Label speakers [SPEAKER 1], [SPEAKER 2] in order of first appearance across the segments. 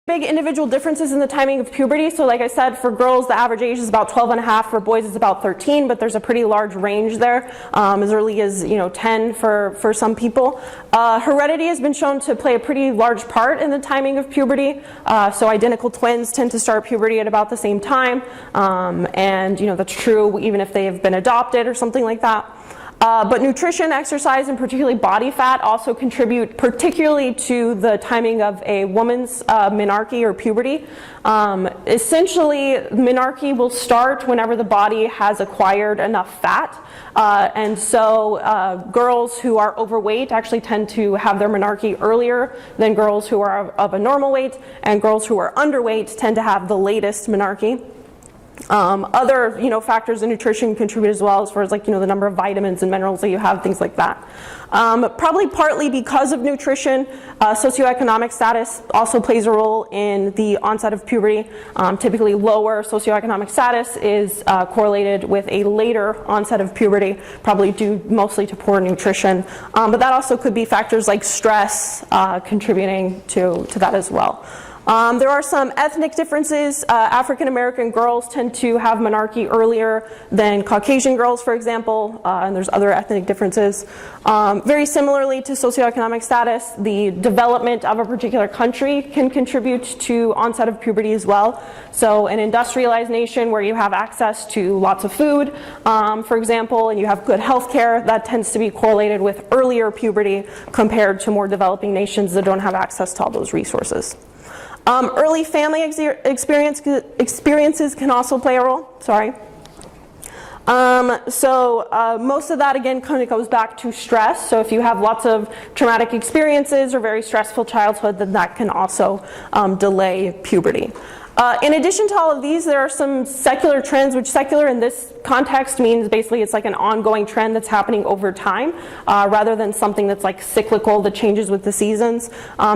[SPEAKER 1] Big individual differences in the timing of puberty. So like I said, for girls, the average age is about 12 and a half. For boys, it's about 13, but there's a pretty large range there, as early as 10 for some people. Heredity has been shown to play a pretty large part in the timing of puberty. So identical twins tend to start puberty at about the same time, and that's true even if they have been adopted or something like that. But nutrition, exercise, and particularly body fat also contribute particularly to the timing of a woman's menarche or puberty. Essentially, menarche will start whenever the body has acquired enough fat. And so girls who are overweight actually tend to have their menarche earlier than girls who are of a normal weight, and girls who are underweight tend to have the latest menarche. Other factors in nutrition contribute as well, as far as the number of vitamins and minerals that you have, things like that. Probably partly because of nutrition, socioeconomic status also plays a role in the onset of puberty. Typically lower socioeconomic status is correlated with a later onset of puberty, probably due mostly to poor nutrition. But that also could be factors like stress contributing to that as well. There are some ethnic differences. African American girls tend to have menarche earlier than Caucasian girls, for example, and there's other ethnic differences. Very similarly to socioeconomic status, the development of a particular country can contribute to onset of puberty as well. So an industrialized nation where you have access to lots of food, for example, and you have good health care, that tends to be correlated with earlier puberty compared to more developing nations that don't have access to all those resources. Early family experiences can also play a role. Most of that, again, kind of goes back to stress. So if you have lots of traumatic experiences or very stressful childhood, then that can also delay puberty. In addition to all of these, there are some secular trends, which secular in this context means basically it's like an ongoing trend that's happening over time, rather than something that's like cyclical that changes with the seasons.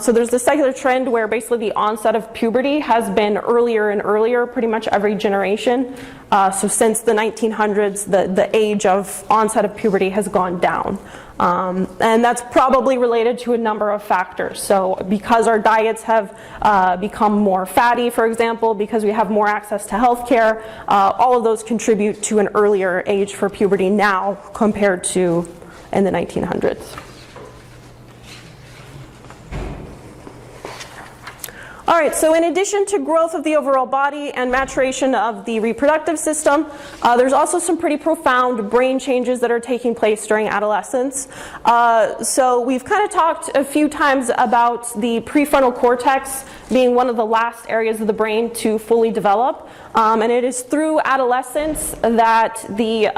[SPEAKER 1] So there's the secular trend where basically the onset of puberty has been earlier and earlier, pretty much every generation. So since the 1900s, the age of onset of puberty has gone down. And that's probably related to a number of factors. So because our diets have become more fatty, for example, because we have more access to health care, all of those contribute to an earlier age for puberty now compared to in the 1900s. All right, so in addition to growth of the overall body and maturation of the reproductive system, there's also some pretty profound brain changes that are taking place during adolescence. So we've kind of talked a few times about the prefrontal cortex being one of the last areas of the brain to fully develop. And it is through adolescence that the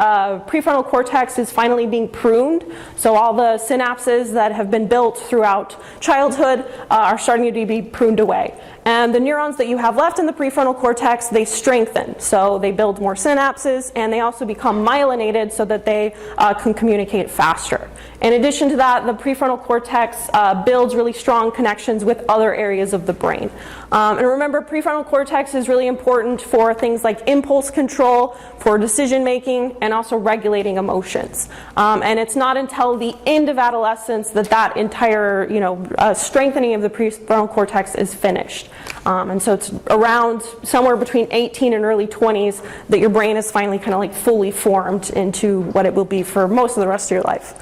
[SPEAKER 1] prefrontal cortex is finally being pruned. So all the synapses that have been built throughout childhood are starting to be pruned away. And the neurons that you have left in the prefrontal cortex, they strengthen. So they build more synapses, and they also become myelinated so that they can communicate faster. In addition to that, the prefrontal cortex builds really strong connections with other areas of the brain. And remember, prefrontal cortex is really important for things like impulse control, for decision making, and also regulating emotions. And it's not until the end of adolescence that that entire strengthening of the prefrontal cortex is finished. And so it's around somewhere between 18 and early 20s that your brain is finally kind of like fully formed into what it will be for most of the rest of your life.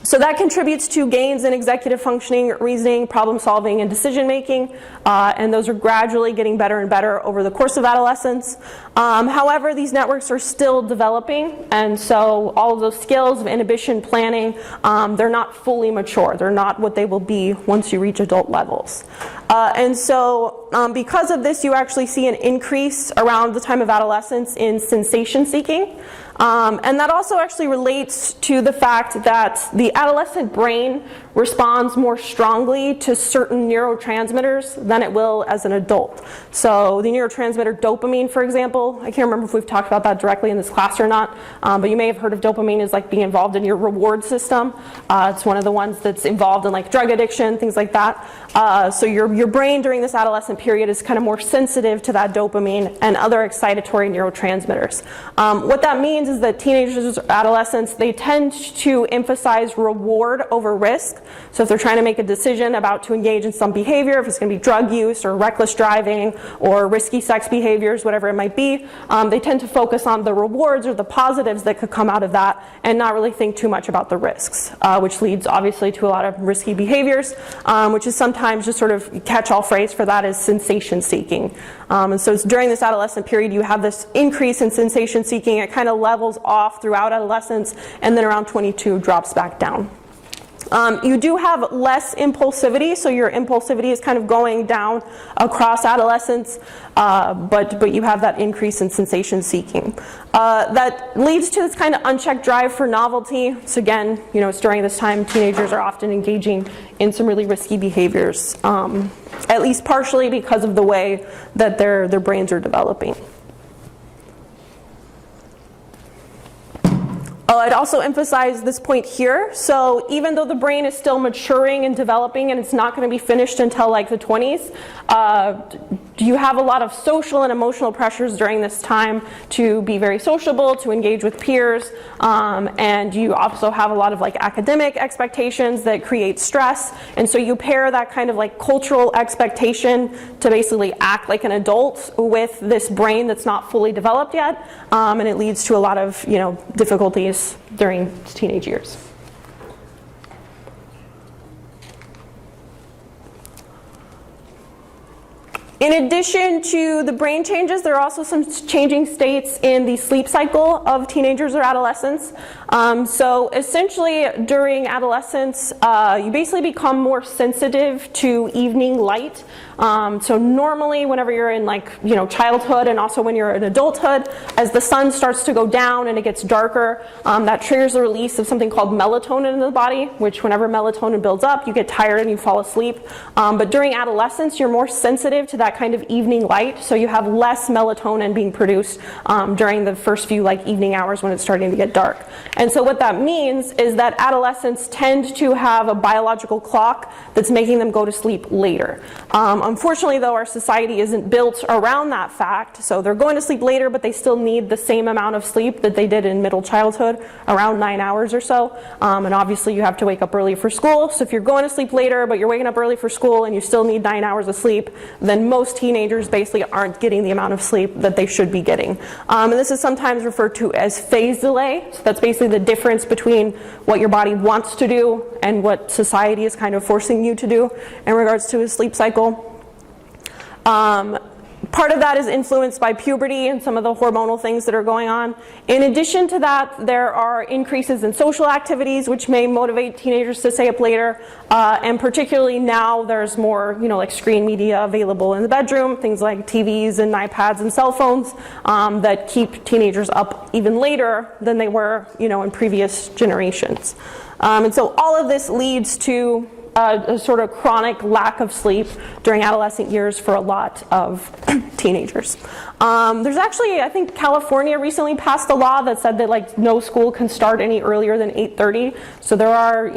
[SPEAKER 1] So that contributes to gains in executive functioning, reasoning, problem solving, and decision making, and those are gradually getting better and better over the course of adolescence. However, these networks are still developing, and so all of those skills of inhibition, planning, they're not fully mature. They're not what they will be once you reach adult levels. And so because of this, you actually see an increase around the time of adolescence in sensation seeking. And that also actually relates to the fact that the adolescent brain responds more strongly to certain neurotransmitters than it will as an adult. So the neurotransmitter dopamine, for example, I can't remember if we've talked about that directly in this class or not, but you may have heard of dopamine as like being involved in your reward system. It's one of the ones that's involved in like drug addiction, things like that. So your brain during this adolescent period is kind of more sensitive to that dopamine and other excitatory neurotransmitters. What that means means is that teenagers or adolescents, they tend to emphasize reward over risk. So if they're trying to make a decision about to engage in some behavior, if it's going to be drug use or reckless driving or risky sex behaviors, whatever it might be, they tend to focus on the rewards or the positives that could come out of that and not really think too much about the risks, which leads obviously to a lot of risky behaviors, which is sometimes just sort of catch-all phrase for that is sensation seeking. And so it's during this adolescent period you have this increase in sensation seeking. It kind of levels off throughout adolescence and then around 22 drops back down. You do have less impulsivity, so your impulsivity is kind of going down across adolescence, but you have that increase in sensation seeking. That leads to this kind of unchecked drive for novelty. So again, it's during this time teenagers are often engaging in some really risky behaviors, at least partially because of the way that their brains are developing. I'd also emphasize this point here. So even though the brain is still maturing and developing and it's not going to be finished until like the 20s, you have a lot of social and emotional pressures during this time to be very sociable, to engage with peers, and you also have a lot of like academic expectations that create stress. And so you pair that kind of like cultural expectation to basically act like an adult with this brain that's not fully developed yet, and it leads to a lot of difficulties during teenage years. In addition to the brain changes, there are also some changing states in the sleep cycle of teenagers or adolescents. So essentially during adolescence, you basically become more sensitive to evening light. So normally whenever you're in childhood and also when you're in adulthood, as the sun starts to go down and it gets darker, that triggers the release of something called melatonin in the body, which whenever melatonin builds up, you get tired and you fall asleep. But during adolescence, you're more sensitive to that kind of evening light, so you have less melatonin being produced during the first few evening hours when it's starting to get dark. And so what that means is that adolescents tend to have a biological clock that's making them go to sleep later. Unfortunately, though, our society isn't built around that fact, so they're going to sleep later, but they still need the same amount of sleep that they did in middle childhood, around 9 hours or so. And obviously you have to wake up early for school, so if you're going to sleep later, but you're waking up early for school and you still need 9 hours of sleep, then most teenagers basically aren't getting the amount of sleep that they should be getting. And this is sometimes referred to as phase delay. So that's basically the difference between what your body wants to do and what society is kind of forcing you to do in regards to a sleep cycle. Part of that is influenced by puberty and some of the hormonal things that are going on. In addition to that, there are increases in social activities which may motivate teenagers to stay up later, and particularly now there's more like screen media available in the bedroom, things like TVs and iPads and cell phones that keep teenagers up even later than they were in previous generations. And so all of this leads to a sort of chronic lack of sleep during adolescent years for a lot of teenagers. There's actually, I think California recently passed a law that said that no school can start any earlier than 8:30. So there are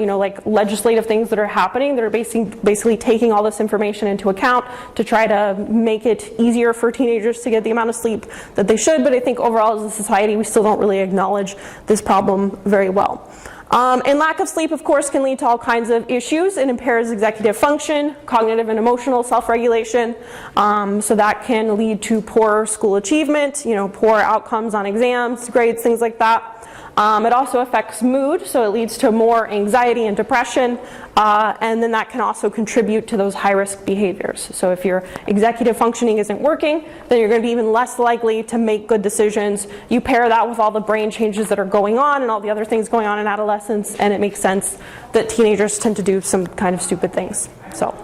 [SPEAKER 1] legislative things that are happening that are basically taking all this information into account to try to make it easier for teenagers to get the amount of sleep that they should. But I think overall as a society we still don't really acknowledge this problem very well. And lack of sleep, of course, can lead to all kinds of issues. It impairs executive function, cognitive and emotional self-regulation. So that can lead to poor school achievement, poor outcomes on exams, grades, things like that. It also affects mood, so it leads to more anxiety and depression, and then that can also contribute to those high-risk behaviors. So if your executive functioning isn't working, then you're going to be even less likely to make good decisions. You pair that with all the brain changes that are going on and all the other things going on in adolescence, and it makes sense that teenagers tend to do some kind of stupid things. So.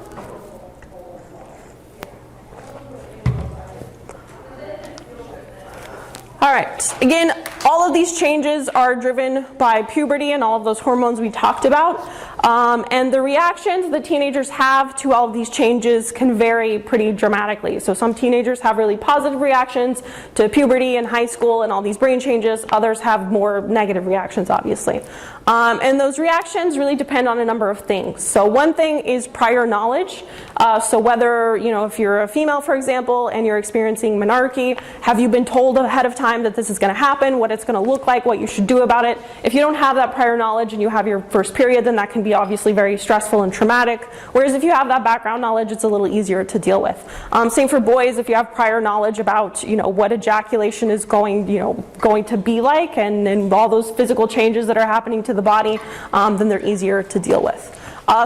[SPEAKER 1] All right, again, all of these changes are driven by puberty and all of those hormones we talked about. And the reactions that teenagers have to all of these changes can vary pretty dramatically. So some teenagers have really positive reactions to puberty and high school and all these brain changes. Others have more negative reactions, obviously. And those reactions really depend on a number of things. So one thing is prior knowledge. So whether, if you're a female, for example, and you're experiencing menarche, have you been told ahead of time that this is going to happen, what it's going to look like, what you should do about it? If you don't have that prior knowledge and you have your first period, then that can be obviously very stressful and traumatic. Whereas if you have that background knowledge, it's a little easier to deal with. Same for boys. If you have prior knowledge about, what ejaculation is going to be like, and all those physical changes that are happening to the body, then they're easier to deal with.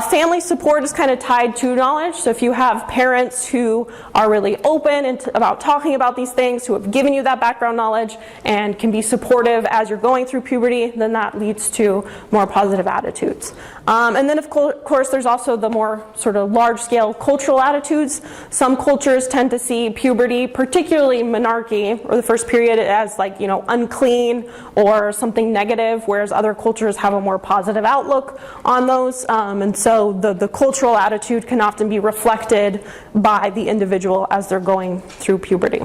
[SPEAKER 1] Family support is kind of tied to knowledge. So if you have parents who are really open about talking about these things, who have given you that background knowledge and can be supportive as you're going through puberty, then that leads to more positive attitudes. And then of course there's also the more sort of large-scale cultural attitudes. Some cultures tend to see puberty, particularly menarche, or the first period, as unclean or something negative, whereas other cultures have a more positive outlook on those. And so the cultural attitude can often be reflected by the individual as they're going through puberty.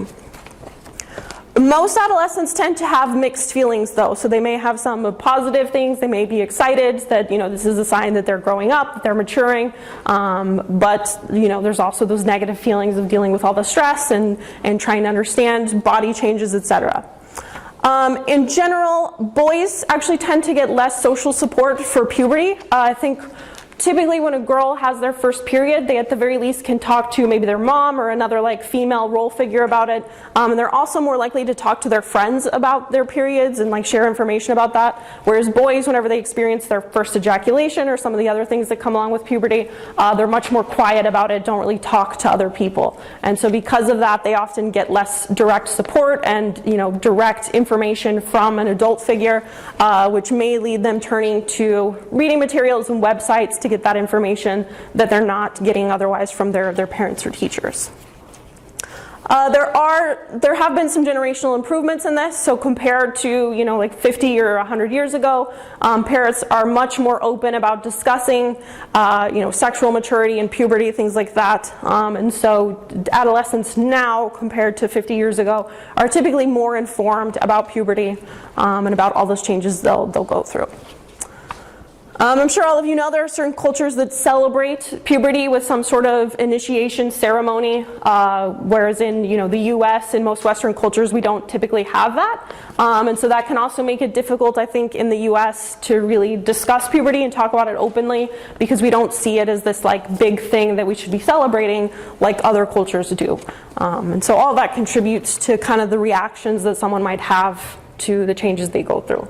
[SPEAKER 1] Most adolescents tend to have mixed feelings, though. So they may have some positive things. They may be excited that this is a sign that they're growing up, that they're maturing. But there's also those negative feelings of dealing with all the stress and trying to understand body changes, etc. In general, boys actually tend to get less social support for puberty. I think typically when a girl has their first period, they at the very least can talk to maybe their mom or another female role figure about it. And they're also more likely to talk to their friends about their periods and share information about that. Whereas boys, whenever they experience their first ejaculation or some of the other things that come along with puberty, they're much more quiet about it, don't really talk to other people. And so because of that, they often get less direct support and direct information from an adult figure, which may lead them turning to reading materials and websites to get that information that they're not getting otherwise from their parents or teachers. There have been some generational improvements in this. So compared to 50 or 100 years ago, parents are much more open about discussing sexual maturity and puberty, things like that. And so adolescents now, compared to 50 years ago, are typically more informed about puberty and about all those changes they'll go through. I'm sure all of you know there are certain cultures that celebrate puberty with some sort of initiation ceremony, whereas in the U.S. and most Western cultures we don't typically have that. And so that can also make it difficult, I think, in the U.S. to really discuss puberty and talk about it openly, because we don't see it as this big thing that we should be celebrating like other cultures do. And so all that contributes to kind of the reactions that someone might have to the changes they go through.